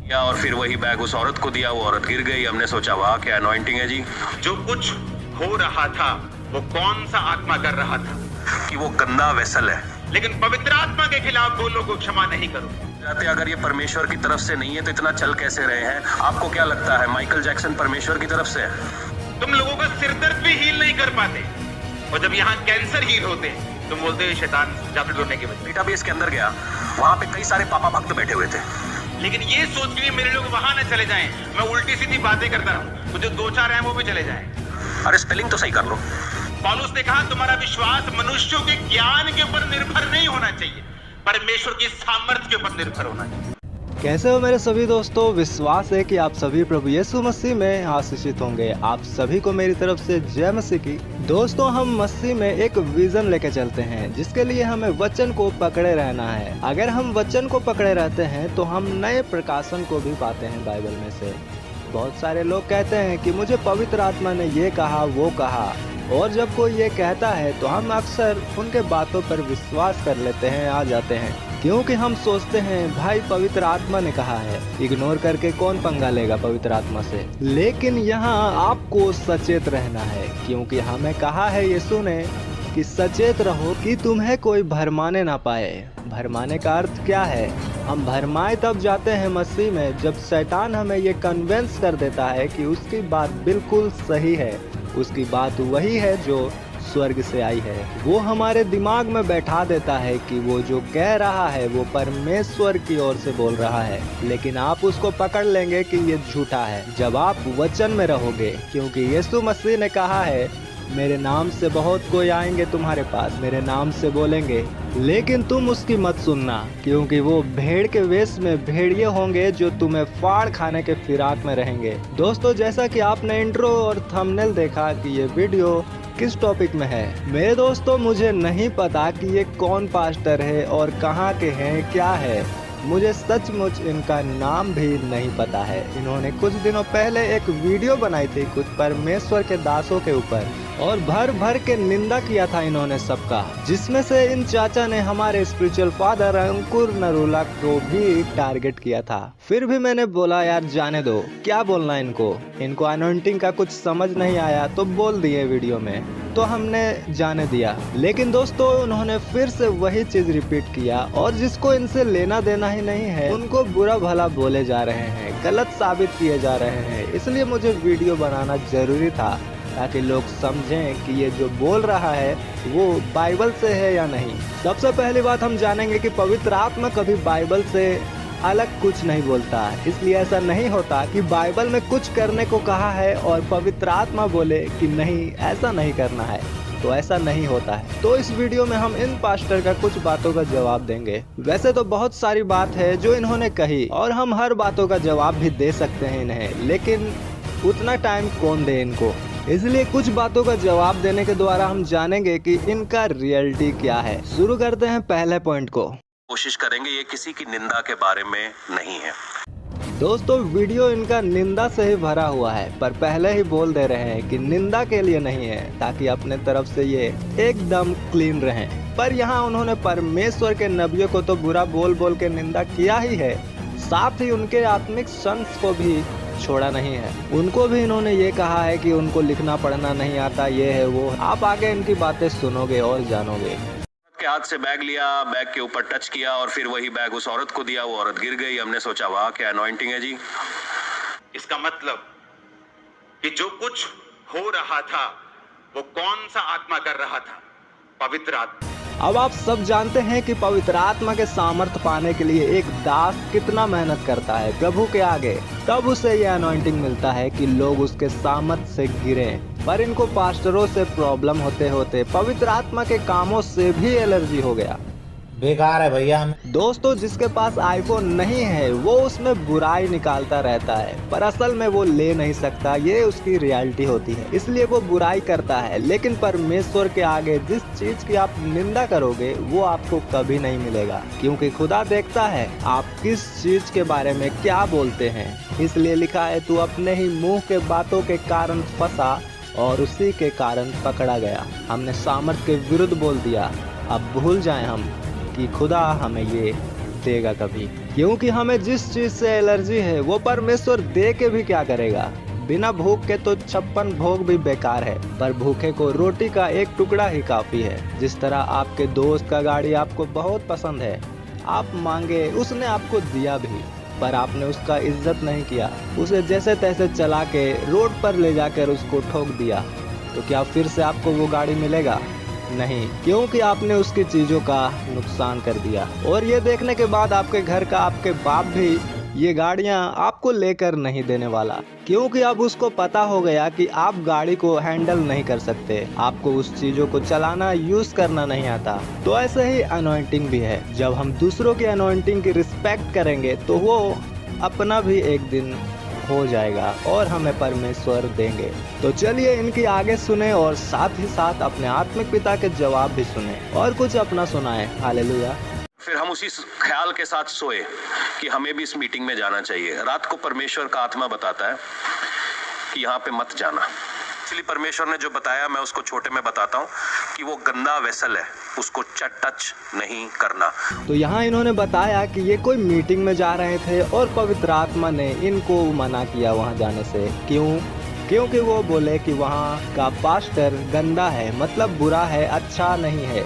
किया और फिर वही बैग उस औरत को दिया। वो औरत गिर गई। हमने सोचा वाह क्या अनॉइंटिंग है जी। जो कुछ हो रहा था वो कौन सा आत्मा कर रहा था? कि वो गंदा वेसल है। लेकिन पवित्र आत्मा के खिलाफ बोलो को क्षमा नहीं करो। जाते अगर ये परमेश्वर की तरफ से नहीं है तो इतना चल कैसे रहे हैं? आपको क्या लगता है माइकल जैक्सन परमेश्वर की तरफ से है? तुम लोगों का सिरदर्द भी हील नहीं कर पाते, और जब यहाँ कैंसर हील होते तुम बोलते हो शैतान जादू टोने के वजह। डेटाबेस के अंदर गया, वहां पे कई सारे पापा भक्त बैठे हुए थे। लेकिन ये सोच के मेरे लोग वहां न चले जाएं, मैं उल्टी सीधी बातें करता रहूं, तो जो दो चार हैं वो भी चले जाएं। अरे स्पेलिंग तो सही कर लो। पौलुस ने कहा तुम्हारा विश्वास मनुष्यों के ज्ञान के ऊपर निर्भर नहीं होना चाहिए, परमेश्वर की सामर्थ्य के ऊपर निर्भर होना चाहिए। कैसे हो मेरे सभी दोस्तों, विश्वास है कि आप सभी प्रभु यीशु मसीह में आशीषित होंगे। आप सभी को मेरी तरफ से जय मसीह की। दोस्तों, हम मसीह में एक विजन लेके चलते हैं, जिसके लिए हमें वचन को पकड़े रहना है। अगर हम वचन को पकड़े रहते हैं तो हम नए प्रकाशन को भी पाते हैं बाइबल में से। बहुत सारे लोग कहते हैं कि मुझे पवित्र आत्मा ने ये कहा वो कहा, और जब कोई ये कहता है तो हम अक्सर उनके बातों पर विश्वास कर लेते हैं, आ जाते हैं, क्योंकि हम सोचते हैं भाई पवित्र आत्मा ने कहा है, इग्नोर करके कौन पंगा लेगा पवित्र आत्मा से। लेकिन यहाँ आपको सचेत रहना है, क्योंकि हमें कहा है यीशु ने कि सचेत रहो कि तुम्हें कोई भरमाने ना पाए। भरमाने का अर्थ क्या है? हम भरमाए तब जाते हैं मसीह में जब शैतान हमें ये कन्विंस कर देता है कि उसकी बात बिल्कुल सही है, उसकी बात वही है जो स्वर्ग से आई है। वो हमारे दिमाग में बैठा देता है कि वो जो कह रहा है वो परमेश्वर की ओर से बोल रहा है, लेकिन आप उसको पकड़ लेंगे कि ये झूठा है जब आप वचन में रहोगे। क्योंकि यीशु मसीह ने कहा है, मेरे नाम से बहुत कोई आएंगे तुम्हारे पास, मेरे नाम से बोलेंगे, लेकिन तुम उसकी मत सुनना, क्योंकि वो भेड़ के वेश में भेड़िए होंगे जो तुम्हें फाड़ खाने के फिराक में रहेंगे। दोस्तों, जैसा कि आपने इंट्रो और थंबनेल देखा कि ये वीडियो किस टॉपिक में है। मेरे दोस्तों, मुझे नहीं पता कि ये कौन पास्टर है और कहाँ के हैं, क्या है। मुझे सचमुच इनका नाम भी नहीं पता है। इन्होंने कुछ दिनों पहले एक वीडियो बनाई थी कुछ परमेश्वर के दासों के ऊपर, और भर भर के निंदा किया था इन्होंने सबका, जिसमें से इन चाचा ने हमारे स्पिरिचुअल फादर अंकुर नरूला को भी टारगेट किया था। फिर भी मैंने बोला यार जाने दो, क्या बोलना इनको अनॉइंटिंग का कुछ समझ नहीं आया तो बोल दिए वीडियो में, तो हमने जाने दिया। लेकिन दोस्तों, उन्होंने फिर से वही चीज रिपीट किया, और जिसको इनसे लेना देना ही नहीं है उनको बुरा भला बोले जा रहे हैं, गलत साबित किए जा रहे हैं। इसलिए मुझे वीडियो बनाना जरूरी था, ताकि लोग समझें कि ये जो बोल रहा है वो बाइबल से है या नहीं। सबसे पहली बात हम जानेंगे कि पवित्र आत्मा कभी बाइबल से अलग कुछ नहीं बोलता। इसलिए ऐसा नहीं होता कि बाइबल में कुछ करने को कहा है और पवित्र आत्मा बोले कि नहीं ऐसा नहीं करना है, तो ऐसा नहीं होता है। तो इस वीडियो में हम इन पास्टर का कुछ बातों का जवाब देंगे। वैसे तो बहुत सारी बात है जो इन्होंने कही, और हम हर बातों का जवाब भी दे सकते हैं इन्हें, लेकिन उतना टाइम कौन दे इनको। इसलिए कुछ बातों का जवाब देने के द्वारा हम जानेंगे कि इनका रियलिटी क्या है। शुरू करते हैं पहले पॉइंट को। कोशिश करेंगे ये किसी की निंदा के बारे में नहीं है। दोस्तों, वीडियो इनका निंदा से ही भरा हुआ है, पर पहले ही बोल दे रहे हैं कि निंदा के लिए नहीं है, ताकि अपने तरफ से ये एकदम क्लीन रहें। पर यहाँ उन्होंने परमेश्वर के नबियों को तो बुरा बोल बोल के निंदा किया ही है, साथ ही उनके आत्मिक संस को भी छोड़ा नहीं है। उनको भी इन्होंने ये कहा है कि उनको लिखना पढ़ना नहीं आता, ये है वो। आप आगे इनकी बातें सुनोगे और जानोगे। के हाथ से बैग लिया, बैग के ऊपर टच किया और फिर वही बैग उस औरत को दिया। वो औरत गिर गई। हमने सोचा वाह क्या अनॉइंटिंग है जी। इसका मतलब कि जो कुछ हो रहा था वो कौन सा आत्मा कर रहा था? पवित्र आत्मा। अब आप सब जानते हैं कि पवित्र आत्मा के सामर्थ्य पाने के लिए एक दास कितना मेहनत करता है प्रभु के आगे, तब उसे यह अनॉइंटिंग मिलता है कि लोग उसके सामर्थ्य से गिरें। पर इनको पास्टरों से प्रॉब्लम होते होते पवित्र आत्मा के कामों से भी एलर्जी हो गया। बेकार है भैया। दोस्तों, जिसके पास आईफोन नहीं है वो उसमें बुराई निकालता रहता है, पर असल में वो ले नहीं सकता, ये उसकी रियलिटी होती है, इसलिए वो बुराई करता है। लेकिन परमेश्वर के आगे जिस चीज की आप निंदा करोगे वो आपको कभी नहीं मिलेगा, क्योंकि खुदा देखता है आप किस चीज के बारे में क्या बोलते हैं। इसलिए लिखा है, तू अपने ही मुंह के बातों के कारण फंसा और उसी के कारण पकड़ा गया। हमने सामर्थ के विरुद्ध बोल दिया। अब भूल जाएं हम कि खुदा हमें ये देगा कभी, क्योंकि हमें जिस चीज से एलर्जी है वो परमेश्वर दे के भी क्या करेगा। बिना भूख के तो 56 भोग भी बेकार है, पर भूखे को रोटी का एक टुकड़ा ही काफी है। जिस तरह आपके दोस्त का गाड़ी आपको बहुत पसंद है, आप मांगे, उसने आपको दिया भी, पर आपने उसका इज्जत नहीं किया, उसे जैसे तैसे चला के रोड पर ले जाकर उसको ठोक दिया, तो क्या फिर से आपको वो गाड़ी मिलेगा? नहीं, क्योंकि आपने उसकी चीजों का नुकसान कर दिया। और ये देखने के बाद आपके घर का आपके बाप भी ये गाड़ियां आपको लेकर नहीं देने वाला, क्योंकि अब उसको पता हो गया कि आप गाड़ी को हैंडल नहीं कर सकते, आपको उस चीजों को चलाना, यूज करना नहीं आता। तो ऐसे ही अनॉइंटिंग भी है, जब हम दूसरों की अनॉइंटिंग की रिस्पेक्ट करेंगे तो वो अपना भी एक दिन हो जाएगा और हमें परमेश्वर देंगे। तो चलिए इनकी आगे सुने और साथ ही साथ अपने आत्मिक पिता के जवाब भी सुने और कुछ अपना सुनाए। हालेलुया। फिर हम उसी ख्याल के साथ सोए कि हमें भी इस मीटिंग में जाना चाहिए। रात को परमेश्वर का आत्मा बताता है कि यहाँ पे मत जाना। इसलिए परमेश्वर ने जो बताया मैं उसको छोटे में बताता हूँ कि वो गंदा वेसल है, उसको टच नहीं करना। तो यहाँ इन्होंने बताया कि ये कोई मीटिंग में जा रहे थे और पवित्र आत्मा ने इनको मना किया वहाँ जाने से। क्यों? क्योंकि वो बोले कि वहाँ का पास्टर गंदा है, मतलब बुरा है, अच्छा नहीं है।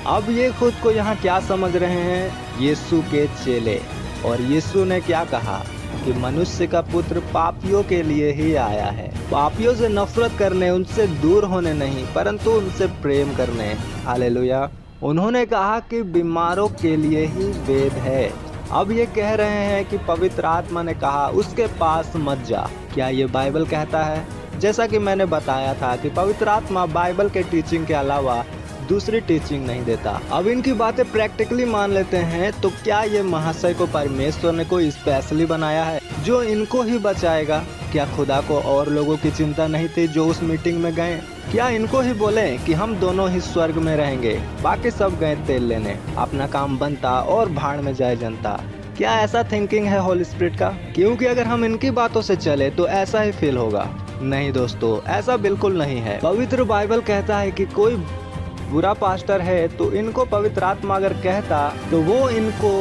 अब ये खुद को यहाँ क्या समझ रहे हैं? यीशु के चेले। और यीशु ने क्या कहा कि मनुष्य का पुत्र पापियों के लिए ही आया है, पापियों से नफरत करने, उनसे दूर होने नहीं, परंतु उनसे प्रेम करने। हालेलुया। उन्होंने कहा कि बीमारों के लिए ही वेद है। अब ये कह रहे हैं कि पवित्र आत्मा ने कहा उसके पास मत जा। क्या ये बाइबल कहता है? जैसा कि मैंने बताया था कि पवित्र आत्मा बाइबल के टीचिंग के अलावा दूसरी टीचिंग नहीं देता। अब इनकी बातें प्रैक्टिकली मान लेते हैं, तो क्या ये महाशय को परमेश्वर ने कोई स्पेशली बनाया है जो इनको ही बचाएगा? क्या खुदा को और लोगों की चिंता नहीं थी जो उस मीटिंग में गए? क्या इनको ही बोले कि हम दोनों ही स्वर्ग में रहेंगे, बाकी सब गए तेल लेने, अपना काम बनता और भाड़ में जाए जनता? क्या ऐसा थिंकिंग है होली स्पिरिट का? क्योंकि अगर हम इनकी बातों से चले तो ऐसा ही फील होगा। नहीं दोस्तों, ऐसा बिल्कुल नहीं है। पवित्र बाइबल कहता है कि कोई बुरा पास्टर है तो इनको पवित्र आत्मा अगर कहता तो वो इनको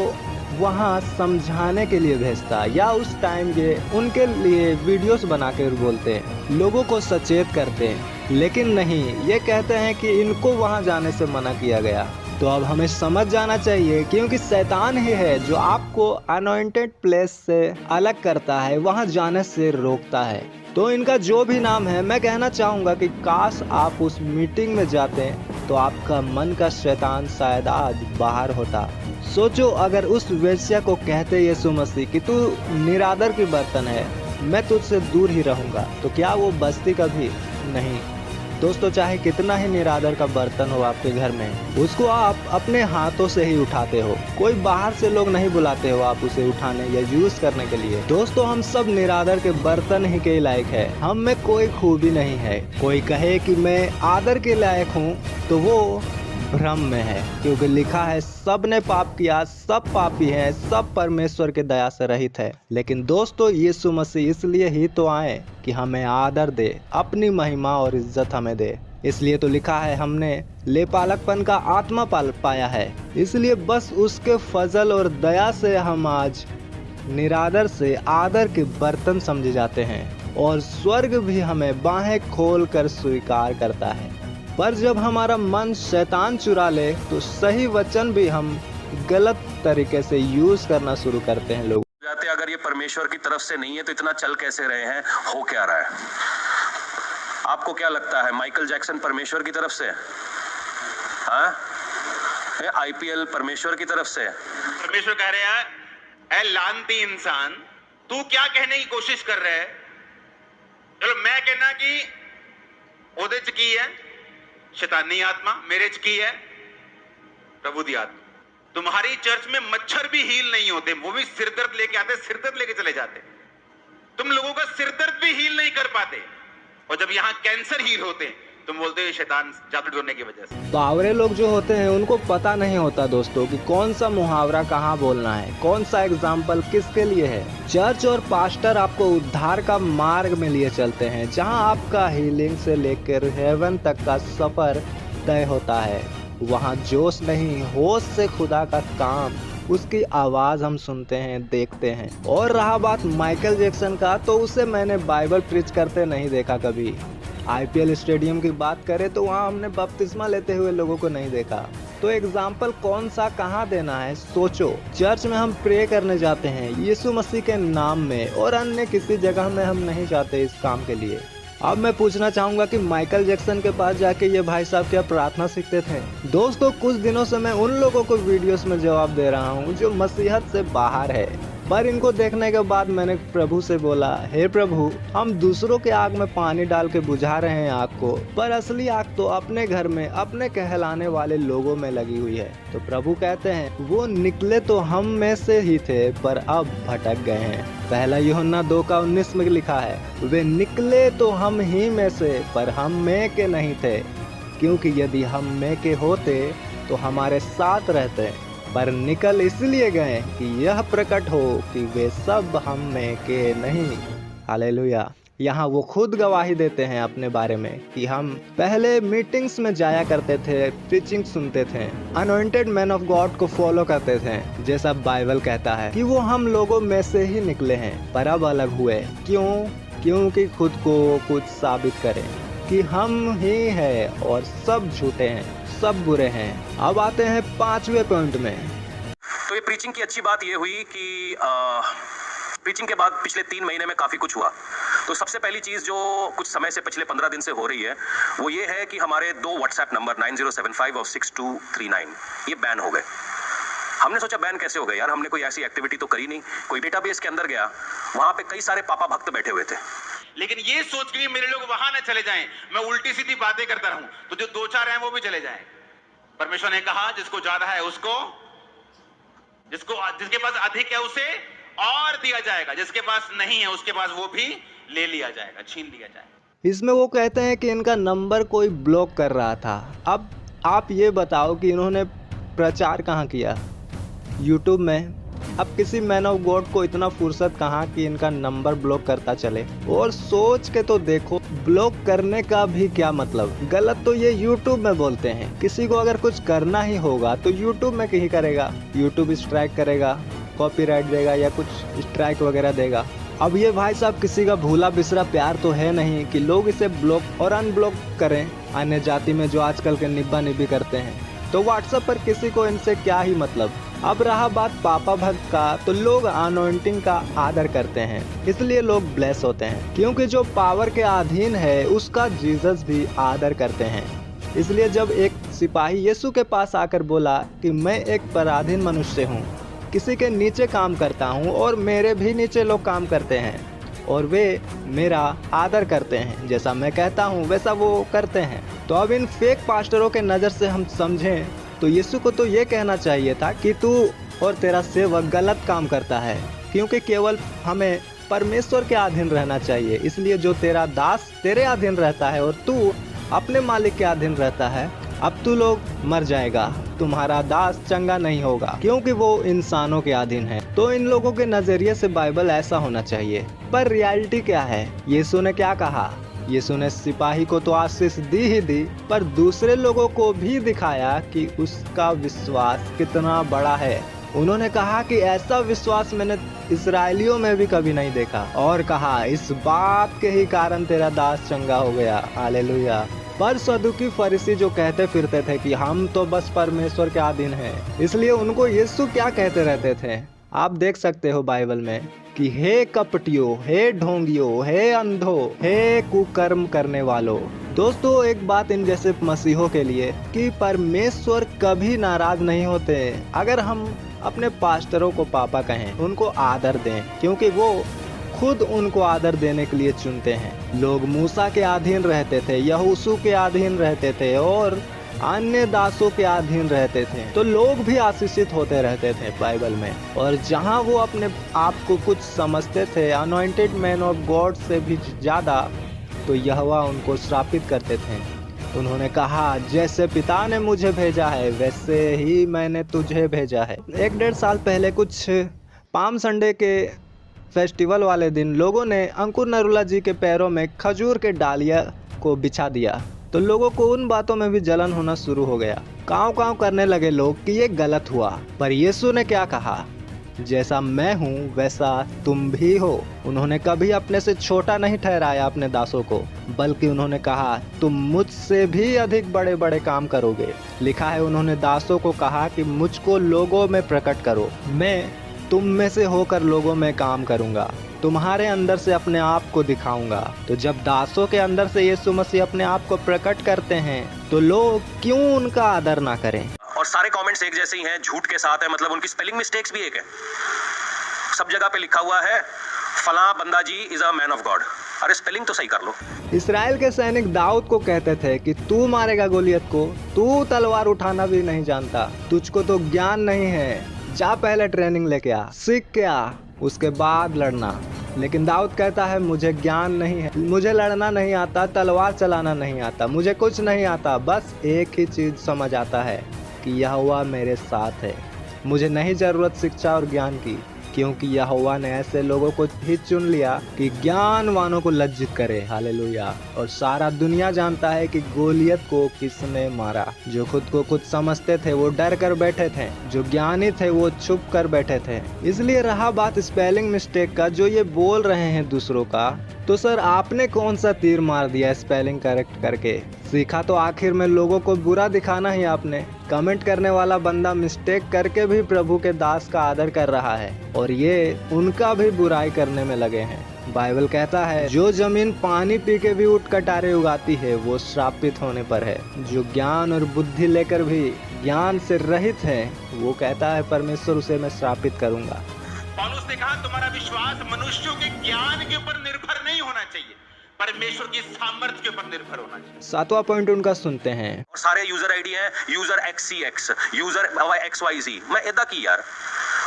वहाँ समझाने के लिए भेजता, या उस टाइम ये उनके लिए वीडियोस बना कर बोलते, लोगों को सचेत करते। लेकिन नहीं, ये कहते हैं कि इनको वहाँ जाने से मना किया गया। तो अब हमें समझ जाना चाहिए, क्योंकि शैतान ही है जो आपको अनॉइंटेड प्लेस से अलग करता है, वहाँ जाने से रोकता है। तो इनका जो भी नाम है, मैं कहना चाहूँगा कि काश आप उस मीटिंग में जाते तो आपका मन का शैतान शायद आज बाहर होता। सोचो, अगर उस वेश्या को कहते यीशु मसीह कि तू निरादर की बर्तन है, मैं तुझसे दूर ही रहूँगा, तो क्या वो बचती कभी? नहीं दोस्तों, चाहे कितना ही निरादर का बर्तन हो आपके घर में, उसको आप अपने हाथों से ही उठाते हो। कोई बाहर से लोग नहीं बुलाते हो आप उसे उठाने या यूज करने के लिए। दोस्तों, हम सब निरादर के बर्तन ही के लायक है, हम में कोई खूबी नहीं है। कोई कहे कि मैं आदर के लायक हूँ तो वो भ्रम में है, क्योंकि लिखा है सब ने पाप किया, सब पापी हैं, सब परमेश्वर के दया से रहित है। लेकिन दोस्तों, यीशु मसीह इसलिए ही तो आए कि हमें आदर दे, अपनी महिमा और इज्जत हमें दे। इसलिए तो लिखा है हमने लेपालकपन का आत्मा पाया है। इसलिए बस उसके फजल और दया से हम आज निरादर से आदर के बर्तन समझे जाते हैं, और स्वर्ग भी हमें बाहें खोल कर स्वीकार करता है। पर जब हमारा मन शैतान चुरा ले तो सही वचन भी हम गलत तरीके से यूज करना शुरू करते हैं। लोग जाते, अगर ये परमेश्वर की तरफ से नहीं है तो इतना चल कैसे रहे हैं? हो क्या रहा है? आपको क्या लगता है माइकल जैक्सन परमेश्वर की तरफ से? हाँ, आईपीएल परमेश्वर की तरफ से? परमेश्वर कह रहे हैं, ऐ लानती इंसान, तू क्या कहने की कोशिश कर रहे है? चलो मैं कहना कि ओदे च की है शैतानी आत्मा, मेरे च की है प्रभु दी आत्मा। तुम्हारी चर्च में मच्छर भी हील नहीं होते, वो भी सिरदर्द लेके आते, सिरदर्द लेके चले जाते। तुम लोगों का सिरदर्द भी हील नहीं कर पाते, और जब यहाँ कैंसर हील होते तुम बोलते हो शैतान जादू टोने की वजह से। बावरे लोग जो होते हैं उनको पता नहीं होता दोस्तों कि कौन सा मुहावरा कहाँ बोलना है, कौन सा एग्जाम्पल किसके लिए है। चर्च और पास्टर आपको उद्धार का मार्ग में लिए चलते हैं, जहाँ आपका हीलिंग से लेकर हेवन तक का सफर तय होता है। वहाँ जोश नहीं, होश से खुदा का काम उसकी आवाज़ हम सुनते हैं, देखते हैं। और रहा बात माइकल जैक्सन का, तो उसे मैंने बाइबल प्रीच करते नहीं देखा कभी। IPL स्टेडियम की बात करें तो वहाँ हमने बपतिस्मा लेते हुए लोगों को नहीं देखा। तो एग्जाम्पल कौन सा कहाँ देना है, सोचो। चर्च में हम प्रे करने जाते हैं यीशु मसीह के नाम में, और अन्य किसी जगह में हम नहीं जाते इस काम के लिए। अब मैं पूछना चाहूँगा कि माइकल जैक्सन के पास जाके ये भाई साहब क्या प्रार्थना सीखते थे? दोस्तों, कुछ दिनों से मैं उन लोगों को वीडियोस में जवाब दे रहा हूँ जो मसीहत से बाहर है, पर इनको देखने के बाद मैंने प्रभु से बोला, हे प्रभु, हम दूसरों के आग में पानी डाल के बुझा रहे हैं आग को, पर असली आग तो अपने घर में अपने कहलाने वाले लोगों में लगी हुई है। तो प्रभु कहते हैं, वो निकले तो हम में से ही थे, पर अब भटक गए हैं। पहला यूहन्ना 2:19 में लिखा है, वे निकले तो हम ही में से, पर हम में के नहीं थे, क्योंकि यदि हम में के होते तो हमारे साथ रहते, पर निकल इसलिए गए कि यह प्रकट हो कि वे सब हम में के नहीं। हालेलुया। यहाँ वो खुद गवाही देते हैं अपने बारे में कि हम पहले मीटिंग्स में जाया करते थे, प्रीचिंग सुनते थे, अनॉइंटेड मैन ऑफ गॉड को फॉलो करते थे, जैसा बाइबल कहता है कि वो हम लोगों में से ही निकले हैं, पर अब अलग हुए। क्यों? क्योंकि खुद को कुछ साबित करें कि हम ही है और सब झूठे हैं, सब बुरे हैं। अब आते हैं 5वें पॉइंट में। तो ये प्रीचिंग की अच्छी बात ये हुई कि प्रीचिंग के बाद पिछले 3 महीने में काफ़ी कुछ हुआ। तो सबसे पहली चीज़ जो कुछ समय से पिछले 15 दिन से हो रही है वो ये है कि हमारे 2 व्हाट्सएप नंबर 9075 और 6239 ये बैन हो गए। हमने सोचा बैन कैसे हो गए यार, हमने कोई ऐसी एक्टिविटी तो करी नहीं। कोई डेटाबेस के अंदर गया, वहाँ पे कई सारे पापा भक्त बैठे हुए थे, लेकिन ये सोच के भी मेरे लोग वहां ना चले जाएं, मैं उल्टी सीधी बातें करता रहूं, तो जो 2-4 हैं वो भी चले जाएं। परमेश्वर ने कहा जिसको ज्यादा है उसको, जिसके पास अधिक है उसे और दिया जाएगा, जिसके पास नहीं है उसके पास वो भी ले लिया जाएगा, छीन लिया जाएगा। इसमें वो कहते हैं कि इनका नंबर कोई ब्लॉक कर रहा था। अब आप ये बताओ कि इन्होंने प्रचार कहाँ किया? यूट्यूब में। अब किसी मैन ऑफ गॉड को इतना फुर्सत कहाँ कि इनका नंबर ब्लॉक करता चले? और सोच के तो देखो, ब्लॉक करने का भी क्या मतलब? गलत तो ये यूट्यूब में बोलते हैं। किसी को अगर कुछ करना ही होगा तो यूट्यूब में ही करेगा। यूट्यूब स्ट्राइक करेगा, कॉपीराइट देगा या कुछ स्ट्राइक वगैरह देगा। अब ये भाई साहब किसी का भूला बिसरा प्यार तो है नहीं कि लोग इसे ब्लॉक और अनब्लॉक करें, अन्य जाति में जो आजकल के निब्बा निब्बी करते हैं। तो व्हाट्सएप पर किसी को इनसे क्या ही मतलब। अब रहा बात पापा भक्त का, तो लोग अनॉइंटिंग का आदर करते हैं, इसलिए लोग ब्लेस होते हैं, क्योंकि जो पावर के अधीन है उसका जीसस भी आदर करते हैं। इसलिए जब एक सिपाही यीशु के पास आकर बोला कि मैं एक पराधीन मनुष्य हूँ, किसी के नीचे काम करता हूँ और मेरे भी नीचे लोग काम करते हैं और वे मेरा आदर करते हैं, जैसा मैं कहता हूँ वैसा वो करते हैं। तो अब इन फेक पास्टरों के नज़र से हम समझें तो यीशु को तो ये कहना चाहिए था कि तू और तेरा सेवक गलत काम करता है, क्योंकि केवल हमें परमेश्वर के अधीन रहना चाहिए। इसलिए जो तेरा दास तेरे अधीन रहता है और तू अपने मालिक के अधीन रहता है, अब तू लोग मर जाएगा, तुम्हारा दास चंगा नहीं होगा, क्योंकि वो इंसानों के अधीन है। तो इन लोगों के नजरिए से बाइबल ऐसा होना चाहिए, पर रियलिटी क्या है? यीशु ने क्या कहा? यीशु ने सिपाही को तो आशीष दी ही दी, पर दूसरे लोगों को भी दिखाया कि उसका विश्वास कितना बड़ा है। उन्होंने कहा कि ऐसा विश्वास मैंने इस्राएलियों में भी कभी नहीं देखा, और कहा इस बात के ही कारण तेरा दास चंगा हो गया। हालेलुया। पर सदुकी फरीसी जो कहते फिरते थे कि हम तो बस परमेश्वर के अधीन हैं, इसलिए उनको यीशु क्या कहते रहते थे? आप देख सकते हो बाइबल में कि हे कपटियों, हे ढोंगियों, हे अंधो, हे कुकर्म करने वालों। दोस्तों, एक बात इन जैसे मसीहों के लिए कि परमेश्वर कभी नाराज नहीं होते अगर हम अपने पास्टरों को पापा कहें, उनको आदर दें, क्योंकि वो खुद उनको आदर देने के लिए चुनते हैं। लोग मूसा के अधीन रहते थे, यहोशू के अधीन रहते थे और अन्य दासों के अधीन रहते थे, तो लोग भी आशीषित होते रहते थे बाइबल में। और जहां वो अपने आप को कुछ समझते थे अनॉइंटेड मैन ऑफ गॉड से भी ज़्यादा, तो यहोवा उनको श्रापित करते थे। उन्होंने कहा जैसे पिता ने मुझे भेजा है वैसे ही मैंने तुझे भेजा है। 1-1.5 साल पहले कुछ पाम संडे के फेस्टिवल वाले दिन लोगों ने अंकुर नरूला जी के पैरों में खजूर के डालिया को बिछा दिया। तो लोगों को उन बातों में भी जलन होना शुरू हो गया। काँव काँव करने लगे लोग कि ये गलत हुआ। पर यीशु ने क्या कहा? जैसा मैं हूँ वैसा तुम भी हो। उन्होंने कभी अपने से छोटा नहीं ठहराया अपने दासों को, बल्कि उन्होंने कहा तुम मुझसे भी अधिक बड़े बड़े काम करोगे। लिखा है उन्होंने दासों को कहा कि मुझको लोगों में प्रकट करो, मैं तुम में से होकर लोगों में काम करूंगा, तुम्हारे अंदर से अपने आप को दिखाऊंगा। तो जब दासों के अंदर से यीशु मसीह अपने आप को प्रकट करते हैं तो लोग क्यों उनका आदर ना करें? और सारे कमेंट्स एक जैसे ही हैं, झूठ के साथ है, मतलब उनकी स्पेलिंग मिस्टेक्स भी एक है। सब जगह पे लिखा हुआ है फला बंदा G is a man of God. अरे स्पेलिंग तो सही कर लो। इस्राएल के सैनिक दाऊद को कहते थे कि तू मारेगा गोलियत को, तू तलवार उठाना भी नहीं जानता, तुझको तो ज्ञान नहीं है, जा पहले ट्रेनिंग लेके आ, सीख के आ, उसके बाद लड़ना। लेकिन दाऊद कहता है मुझे ज्ञान नहीं है, मुझे लड़ना नहीं आता, तलवार चलाना नहीं आता, मुझे कुछ नहीं आता, बस एक ही चीज समझ आता है कि यहोवा मेरे साथ है। मुझे नहीं जरूरत शिक्षा और ज्ञान की, क्योंकि यहोवा ने ऐसे लोगों को ही चुन लिया कि ज्ञानवानों को लज्जित करे। हालेलुया। और सारा दुनिया जानता है कि गोलियत को किसने मारा। जो खुद को कुछ समझते थे वो डर कर बैठे थे, जो ज्ञानी थे वो चुप कर बैठे थे। इसलिए रहा बात स्पेलिंग मिस्टेक का, जो ये बोल रहे हैं दूसरों का, तो सर आपने कौन सा तीर मार दिया स्पेलिंग करेक्ट करके? सीखा तो आखिर में लोगों को बुरा दिखाना ही आपने। कमेंट करने वाला बंदा मिस्टेक करके भी प्रभु के दास का आदर कर रहा है और ये उनका भी बुराई करने में लगे हैं। बाइबल कहता है जो जमीन पानी पी के भी ऊँट कटारे उगाती है वो श्रापित होने पर है। जो ज्ञान और बुद्धि लेकर भी ज्ञान से रहित है वो कहता है परमेश्वर उसे मैं श्रापित करूंगा। पौलुस ने कहा तुम्हारा विश्वास मनुष्यों के ज्ञान के ऊपर निर्भर नहीं होना चाहिए, परमेश्वर की सामर्थ्य के ऊपर निर्भर होना चाहिए। 7वां पॉइंट उनका सुनते हैं। और सारे यूजर आईडी हैं यूजर XCX, यूजर XYZ। मैं इदा की यार,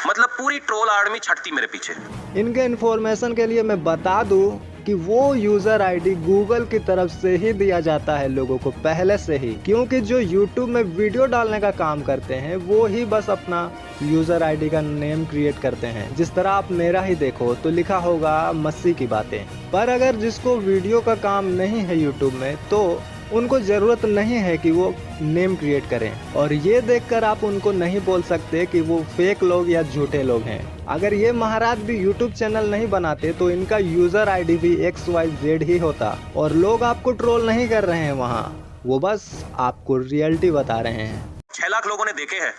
मतलब पूरी ट्रोल आर्मी छटती मेरे पीछे। इनके इन्फॉर्मेशन के लिए मैं बता दूं कि वो यूजर आईडी गूगल की तरफ से ही दिया जाता है लोगों को पहले से ही, क्योंकि जो यूट्यूब में वीडियो डालने का काम करते हैं वो ही बस अपना यूजर आईडी का नेम क्रिएट करते हैं। जिस तरह आप मेरा ही देखो तो लिखा होगा मसीह की बातें। पर अगर जिसको वीडियो का काम नहीं है यूट्यूब में तो उनको जरूरत नहीं है कि वो नेम क्रिएट करें। और ये देखकर आप उनको नहीं बोल सकते कि वो फेक लोग या झूठे लोग हैं। अगर ये महाराज भी यूट्यूब चैनल नहीं बनाते तो इनका यूजर आईडी भी XYZ ही होता और लोग आपको ट्रोल नहीं कर रहे हैं वहाँ, वो बस आपको रियलिटी बता रहे हैं। 6 लाख लोगों ने देखे हैं,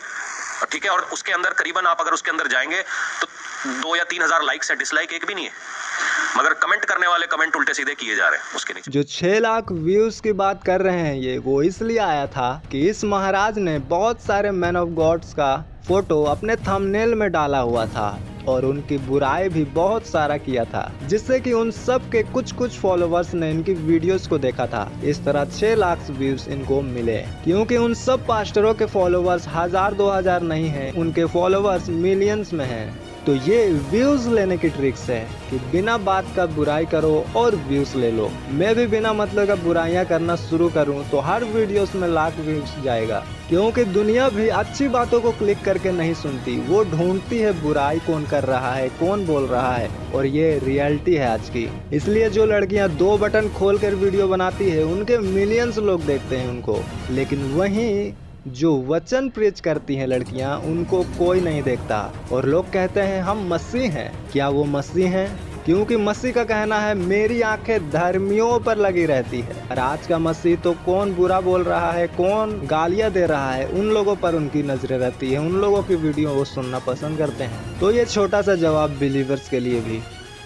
ठीक है, और उसके अंदर करीबन आप अगर उसके अंदर जाएंगे तो 2 या 3 हजार लाइक्स है, डिसलाइक एक भी नहीं है। मगर कमेंट करने वाले कमेंट उल्टे सीधे किए जा रहे हैं उसके नीचे। जो 6 लाख व्यूज की बात कर रहे हैं ये वो इसलिए आया था कि इस महाराज ने बहुत सारे मैन ऑफ गॉड्स का फोटो अपने थंबनेल में डाला हुआ था और उनकी बुराई भी बहुत सारा किया था, जिससे कि उन सब के कुछ फॉलोवर्स ने इनकी वीडियोस को देखा था। इस तरह 6 लाख व्यूज इनको मिले, क्योंकि उन सब पास्टरों के फॉलोवर्स 1000-2000 नहीं हैं, उनके फॉलोवर्स मिलियंस में हैं। तो ये व्यूज लेने की ट्रिक्स है कि बिना बात का बुराई करो और व्यूज ले लो। मैं भी बिना मतलब का बुराइयां करना शुरू करूं तो हर वीडियोस में लाख व्यूज जाएगा, क्योंकि दुनिया भी अच्छी बातों को क्लिक करके नहीं सुनती, वो ढूंढती है बुराई कौन कर रहा है, कौन बोल रहा है। और ये रियलिटी है आज की। इसलिए जो लड़कियां 2 बटन खोल कर वीडियो बनाती है उनके मिलियंस लोग देखते हैं उनको, लेकिन वहीं जो वचन प्रीच करती हैं लड़कियां उनको कोई नहीं देखता। और लोग कहते हैं हम मसीह हैं। क्या वो मसीह हैं? क्योंकि मसीह का कहना है मेरी आंखें धर्मियों पर लगी रहती है। और आज का मसीह तो कौन बुरा बोल रहा है, कौन गालियां दे रहा है, उन लोगों पर उनकी नजरें रहती है, उन लोगों की वीडियो वो सुनना पसंद करते हैं। तो ये छोटा सा जवाब बिलीवर्स के लिए भी।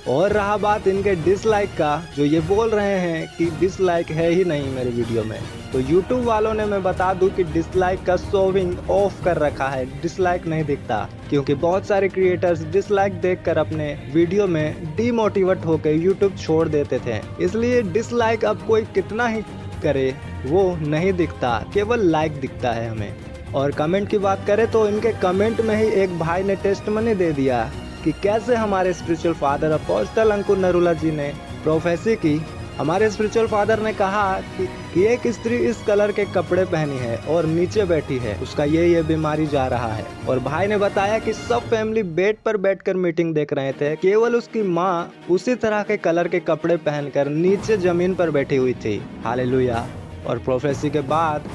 और रहा बात इनके डिसलाइक का, जो ये बोल रहे हैं कि डिसलाइक है ही नहीं मेरे वीडियो में, तो YouTube वालों ने मैं बता दूं कि डिसलाइक का शोविंग ऑफ कर रखा है, डिसलाइक नहीं दिखता। क्योंकि बहुत सारे क्रिएटर्स डिसलाइक देखकर अपने वीडियो में डीमोटिवेट होकर YouTube छोड़ देते थे, इसलिए डिसलाइक अब कोई कितना ही करे वो नहीं दिखता, केवल लाइक दिखता है हमें। और कमेंट की बात करें तो इनके कमेंट में ही एक भाई ने टेस्टमनी दे दिया कि कैसे हमारे स्पिरिचुअल फादर अपोस्टल अंकुर नरूला जी ने प्रोफेसी की। हमारे स्पिरिचुअल फादर ने कहा कि एक स्त्री इस कलर के कपड़े पहनी है और नीचे बैठी है, उसका ये बीमारी जा रहा है। और भाई ने बताया कि सब फैमिली बेड पर बैठकर मीटिंग देख रहे थे, केवल उसकी माँ उसी तरह के कलर के कपड़े पहनकर नीचे जमीन पर बैठी हुई थी। हालेलुया। और प्रोफेसी के बाद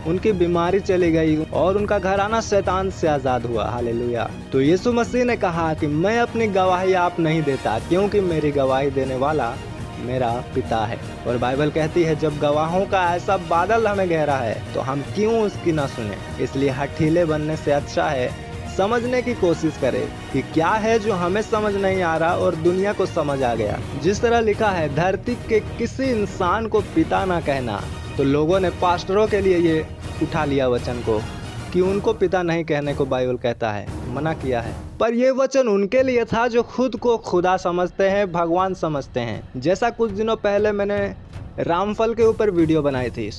उनकी बीमारी चली गई और उनका घराना शैतान से आज़ाद हुआ। हालेलुया। तो यीशु मसीह ने कहा कि मैं अपनी गवाही आप नहीं देता, क्योंकि मेरी गवाही देने वाला मेरा पिता है। और बाइबल कहती है जब गवाहों का ऐसा बादल हमें घेरा है तो हम क्यों उसकी ना सुने। इसलिए हठीले बनने से अच्छा है समझने की कोशिश करें कि क्या है जो हमें समझ नहीं आ रहा और दुनिया को समझ आ गया। जिस तरह लिखा है धरती के किसी इंसान को पिता ना कहना, तो लोगों ने पास्टरों के लिए ये उठा लिया वचन को कि उनको पिता नहीं कहने को बाइबल कहता है, मना किया है। पर यह वचन उनके लिए था जो खुद को खुदा समझते हैं, भगवान समझते हैं। जैसा कुछ दिनों पहले मैंने रामफल के ऊपर वीडियो बनाई थी,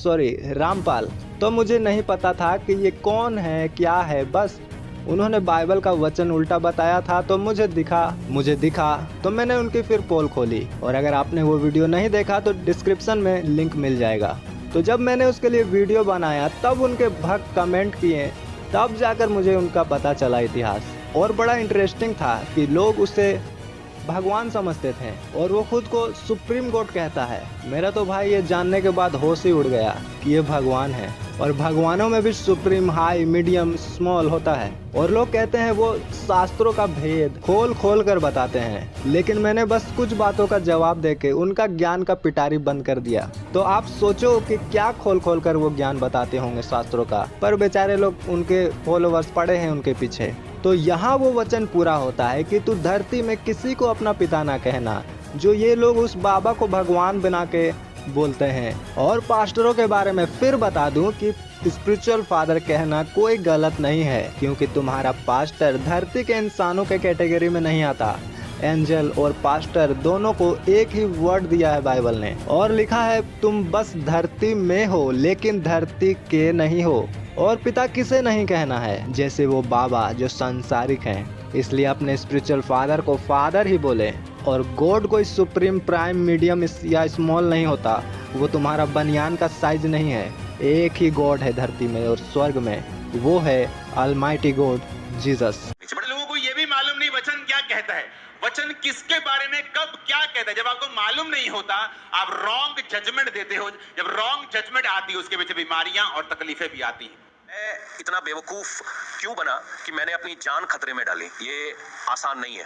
रामपाल। तो मुझे नहीं पता था कि ये कौन है, क्या है। बस उन्होंने बाइबल का वचन उल्टा बताया था तो मुझे दिखा तो मैंने उनकी फिर पोल खोली। और अगर आपने वो वीडियो नहीं देखा तो डिस्क्रिप्शन में लिंक मिल जाएगा। तो जब मैंने उसके लिए वीडियो बनाया तब उनके भक्त कमेंट किए, तब जाकर मुझे उनका पता चला इतिहास। और बड़ा इंटरेस्टिंग था कि लोग उसे भगवान समझते थे और वो खुद को सुप्रीम गॉड कहता है। मेरा तो भाई ये जानने के बाद होश ही उड़ गया कि ये भगवान है। और भगवानों में भी सुप्रीम, हाई, मीडियम, स्मॉल होता है। और लोग कहते हैं वो शास्त्रों का भेद खोल कर बताते हैं, लेकिन मैंने बस कुछ बातों का जवाब देके उनका ज्ञान का पिटारी बंद कर दिया। तो आप सोचो कि क्या खोल कर वो ज्ञान बताते होंगे शास्त्रों का, पर बेचारे लोग उनके फॉलोवर्स पड़े हैं उनके पीछे। तो यहाँ वो वचन पूरा होता है कि तू धरती में किसी को अपना पिता ना कहना, जो ये लोग उस बाबा को भगवान बना के बोलते हैं। और पास्टरों के बारे में फिर बता दूं कि स्पिरिचुअल फादर कहना कोई गलत नहीं है, क्योंकि तुम्हारा पास्टर धरती के इंसानों के कैटेगरी में नहीं आता। एंजल और पास्टर दोनों को एक ही वर्ड दिया है बाइबल ने, और लिखा है तुम बस धरती में हो लेकिन धरती के नहीं हो। और पिता किसे नहीं कहना है, जैसे वो बाबा जो सांसारिक हैं। इसलिए अपने स्पिरिचुअल फादर को फादर ही बोले। और गॉड कोई सुप्रीम, प्राइम, मीडियम या स्मॉल नहीं होता। वो तुम्हारा बनियान का साइज नहीं है। एक ही गॉड है धरती में और स्वर्ग में, वो है ऑलमाइटी गॉड जीसस। बड़े लोगों को ये भी मालूम नहीं वचन क्या कहता है, वचन किसके बारे में कब क्या कहता है। जब आपको मालूम नहीं होता आप रॉन्ग जजमेंट देते हो। जब रॉन्ग जजमेंट आती है उसके पीछे बीमारियां और तकलीफें भी आती हैं। मैं इतना बेवकूफ क्यों बना कि मैंने अपनी जान खतरे में डाली। ये आसान नहीं है।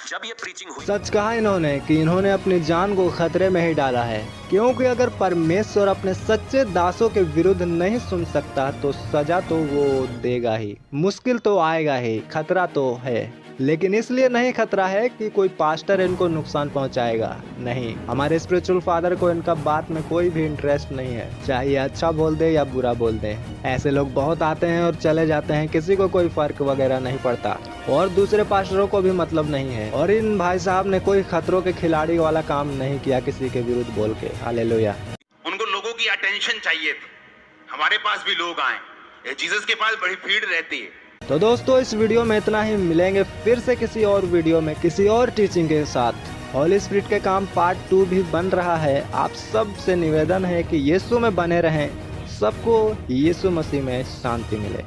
जब ये प्रीचिंग हुई, सच कहा इन्होंने कि इन्होंने अपनी जान को खतरे में ही डाला है, क्योंकि अगर परमेश्वर अपने सच्चे दासों के विरुद्ध नहीं सुन सकता तो सजा तो वो देगा ही। मुश्किल तो आएगा ही, खतरा तो है, लेकिन इसलिए नहीं खतरा है कि कोई पास्टर इनको नुकसान पहुंचाएगा। नहीं, हमारे स्पिरिचुअल फादर को इनका बात में कोई भी इंटरेस्ट नहीं है, चाहे अच्छा बोल दे या बुरा बोल दे। ऐसे लोग बहुत आते हैं और चले जाते हैं, किसी को कोई फर्क वगैरह नहीं पड़ता और दूसरे पास्टरों को भी मतलब नहीं है। और इन भाई साहब ने कोई खतरों के खिलाड़ी वाला काम नहीं किया किसी के विरुद्ध बोल के। हालेलुया। उनको लोगों की अटेंशन चाहिए थी। हमारे पास भी लोग आए, जीसस के पास बड़ी भीड़ रहती है। तो दोस्तों इस वीडियो में इतना ही। मिलेंगे फिर से किसी और वीडियो में किसी और टीचिंग के साथ। होली स्पिरिट के काम पार्ट 2 भी बन रहा है। आप सब से निवेदन है कि यीशु में बने रहें, सबको यीशु मसीह में शांति मिले।